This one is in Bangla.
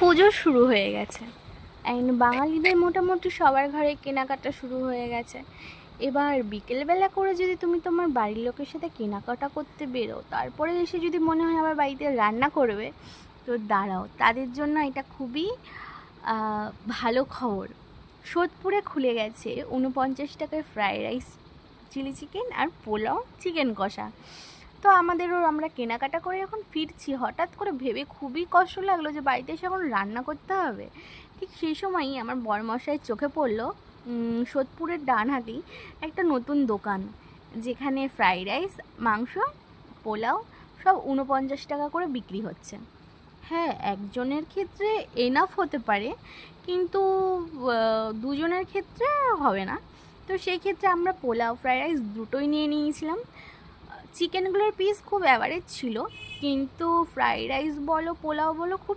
পুজো শুরু হয়ে গেছে। বাঙালিদের মোটামুটি সবার ঘরে কেনাকাটা শুরু হয়ে গেছে। এবার বিকেলবেলা করে যদি তুমি তোমার বাড়ির লোকের সাথে কেনাকাটা করতে বেরো, তারপরে এসে যদি মনে হয় আবার বাড়িতে রান্না করবে, তো দাঁড়াও, তাদের জন্য এটা খুবই ভালো খবর। সোদপুরে খুলে গেছে 49 টাকায় ফ্রাইড রাইস, চিলি চিকেন আর পোলাও, চিকেন কষা। তো আমরা কেনাকাটা করে যখন ফিরছি, হঠাৎ করে ভেবে খুবই কষ্ট লাগলো যে বাড়িতে এসে এখন রান্না করতে হবে। ঠিক সেই সময়ই আমার বরমশাইয়ের চোখে পড়লো সোদপুরের ডানহাটি একটা নতুন দোকান, যেখানে ফ্রাইড রাইস, মাংস, পোলাও সব 49 টাকা করে বিক্রি হচ্ছে। হ্যাঁ, একজনের ক্ষেত্রে এনাফ হতে পারে, কিন্তু দুজনের ক্ষেত্রে হবে না। তো সেই ক্ষেত্রে আমরা পোলাও, ফ্রাইড রাইস দুটোই নিয়ে নিয়েছিলাম। চিকেনগুলোর পিস খুব অ্যাভারেজ ছিল, কিন্তু ফ্রাইড রাইস বলো, পোলাও বলো, খুব